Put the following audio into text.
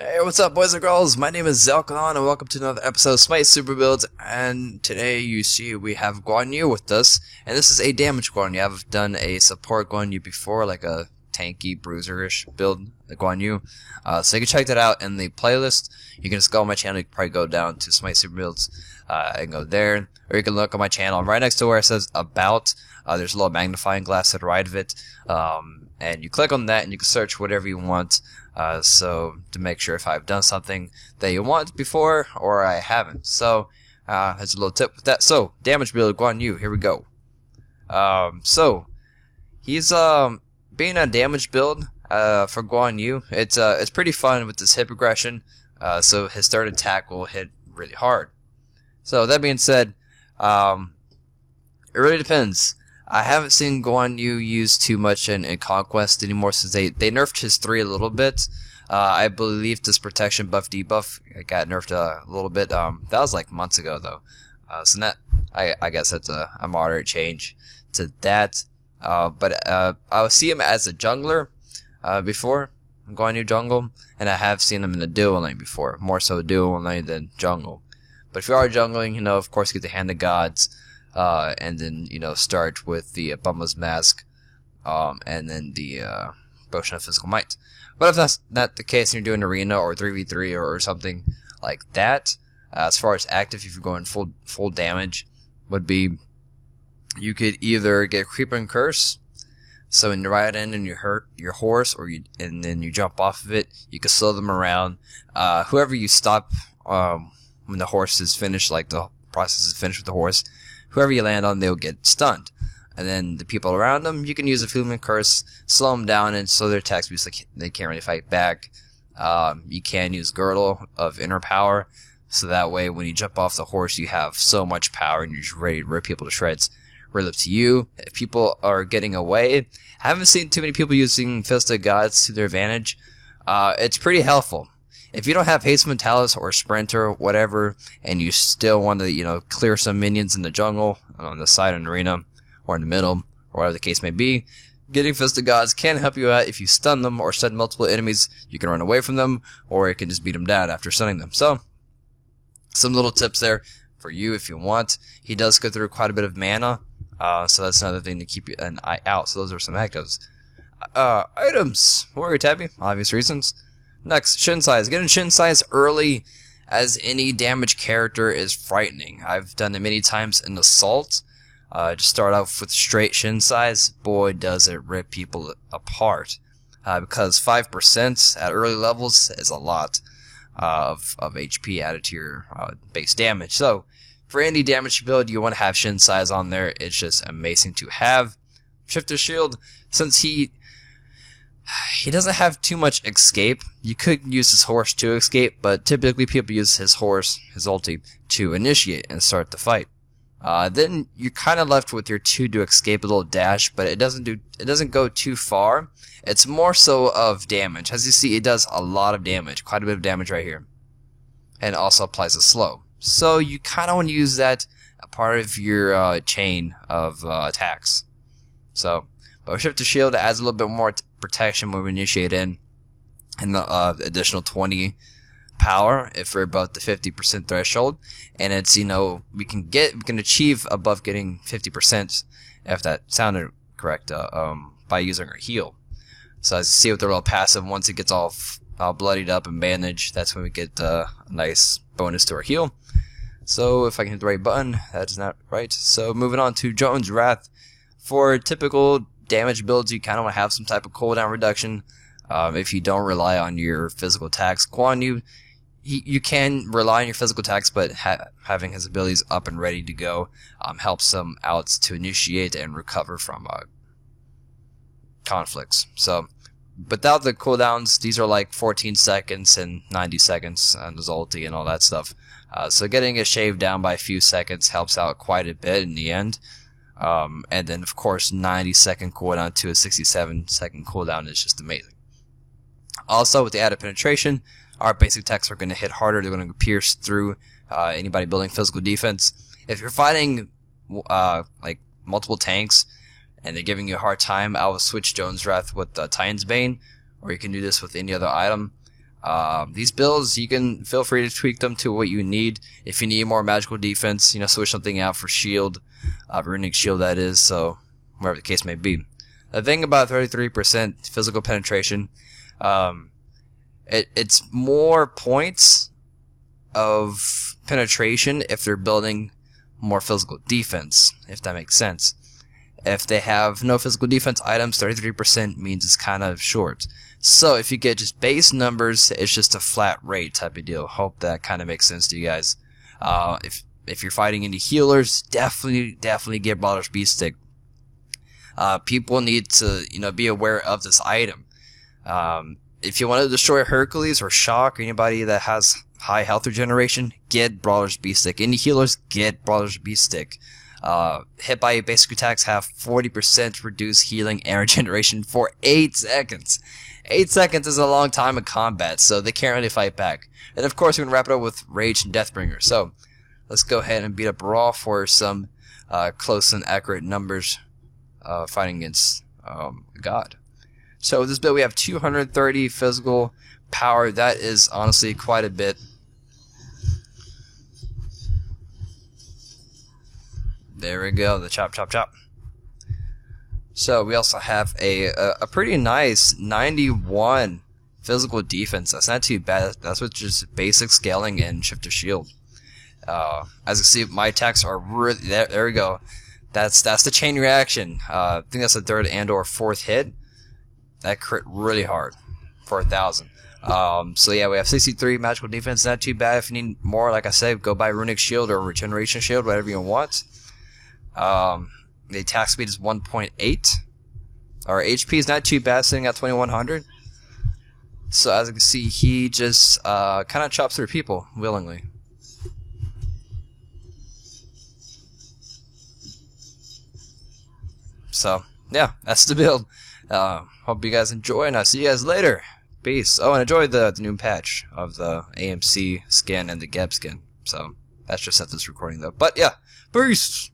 Hey, what's up, boys and girls? My name is Zelkanon, and welcome to another episode of Smite Super Builds. And today, you see, we have Guan Yu with us, and this is a damage Guan Yu. I've done a support Guan Yu before, like a tanky, bruiser-ish build, the Guan Yu. So you can check that out in the playlist. You can just go on my channel. You can probably go down to Smite Super Builds and go there, or you can look on my channel. Right next to where it says About, there's a little magnifying glass to the right of it, and you click on that, and you can search whatever you want. So to make sure if I've done something that you want before or I haven't. So that's a little tip with that. So damage build Guan Yu, here we go. So he's being a damage build for Guan Yu. It's pretty fun with this hip aggression. So his third attack will hit really hard. So that being said, it really depends. I haven't seen Guan Yu use too much in Conquest anymore since they nerfed his 3 a little bit. I believe this protection buff debuff got nerfed a little bit. That was like months ago though. So that I guess that's a moderate change to that. But I would see him as a jungler before Guan Yu jungle, and I have seen him in the duo lane before, more so duo lane than jungle. But if you are jungling, of course, get the Hand of Gods. And then, start with the Bumba's Mask, and then the Potion of Physical Might. But if that's not the case and you're doing Arena or 3v3 or something like that, as far as active, if you're going full damage, would be, you could either get Creep and Curse, so when you ride in and you hurt your horse, and then you jump off of it, you can slow them around. Whoever you stop, when the horse is finished, like the process is finished with the horse, whoever you land on, they'll get stunned. And then the people around them, you can use a Fuming Curse, slow them down, and slow their attacks because they can't really fight back. You can use Girdle of Inner Power, so that way when you jump off the horse, you have so much power and you're just ready to rip people to shreds. Really up to you. If people are getting away, I haven't seen too many people using Fist of Gods to their advantage. It's pretty helpful. If you don't have Haste Mentalis or Sprinter or whatever, and you still want to, clear some minions in the jungle, on the side of an arena, or in the middle, or whatever the case may be, getting Fist of Gods can help you out. If you stun them or stun multiple enemies, you can run away from them, or you can just beat them down after stunning them. So, some little tips there for you if you want. He does go through quite a bit of mana, so that's another thing to keep an eye out. So those are some actives. Items. Warrior Tabby, obvious reasons. Next, Shin Size. Getting Shin Size early as any damage character is frightening. I've done it many times in Assault. Just start off with straight Shin Size. Boy, does it rip people apart. Because 5% at early levels is a lot of HP added to your base damage. So, for any damage build, you want to have Shin Size on there. It's just amazing to have. Shifter Shield, since he doesn't have too much escape. You could use his horse to escape, but typically people use his horse, his ulti, to initiate and start the fight. Then you're kind of left with your 2 to escape, a little dash, but it doesn't go too far. It's more so of damage. As you see, it does a lot of damage, quite a bit of damage right here. And also applies a slow. So you kind of want to use that a part of your chain of attacks. So, but Shifter Shield adds a little bit more protection when we initiate in, and the additional 20 power if we're above the 50% threshold, and it's we can achieve above getting 50%, if that sounded correct, by using our heal. So as you see with the little passive, once it gets all bloodied up and bandaged, that's when we get a nice bonus to our heal. So if I can hit the right button, that is not right. So moving on to Jotun's Wrath. For typical damage builds, you kind of want to have some type of cooldown reduction. If you don't rely on your physical attacks, Guan Yu, you can rely on your physical attacks, but having his abilities up and ready to go helps him out to initiate and recover from conflicts. So, without the cooldowns, these are like 14 seconds and 90 seconds on his ulti and all that stuff. So getting it shaved down by a few seconds helps out quite a bit in the end. And then, of course, 90-second cooldown to a 67-second cooldown is just amazing. Also, with the added penetration, our basic attacks are going to hit harder. They're going to pierce through anybody building physical defense. If you're fighting like multiple tanks and they're giving you a hard time, I will switch Jotun's Wrath with Titan's Bane, or you can do this with any other item. These builds, you can feel free to tweak them to what you need. If you need more magical defense, switch something out for shield, runic shield that is, so whatever the case may be. The thing about 33% physical penetration, it's more points of penetration if they're building more physical defense, if that makes sense. If they have no physical defense items, 33% means it's kind of short. So if you get just base numbers, it's just a flat rate type of deal. Hope that kind of makes sense to you guys. If you're fighting any healers, definitely get Brawler's Beast Stick. People need to be aware of this item. If you want to destroy Hercules or Shock or anybody that has high health regeneration, get Brawler's Beast Stick. Any healers, get Brawler's Beast Stick. Hit by basic attacks have 40% reduced healing and regeneration for 8 seconds. 8 seconds is a long time in combat, so they can't really fight back. And of course, we're going to wrap it up with Rage and Deathbringer. So, let's go ahead and beat up Raw for some close and accurate numbers fighting against God. So, with this build, we have 230 physical power. That is honestly quite a bit. There we go, the chop. So we also have a pretty nice 91 physical defense. That's not too bad. That's with just basic scaling and shift to shield. As you can see, my attacks are really there we go. That's the chain reaction. I think that's the third and or fourth hit. That crit really hard for 1,000. So yeah, we have 63 magical defense. Not too bad. If you need more, like I said, go buy runic shield or regeneration shield, whatever you want. The attack speed is 1.8. Our HP is not too bad, sitting at 2100. So as you can see, he just kind of chops through people willingly. So yeah, that's the build. Hope you guys enjoy, and I'll see you guys later. Peace. Oh, and enjoy the new patch of the AMC skin and the Geb skin. So that's just at this recording though. But yeah, peace.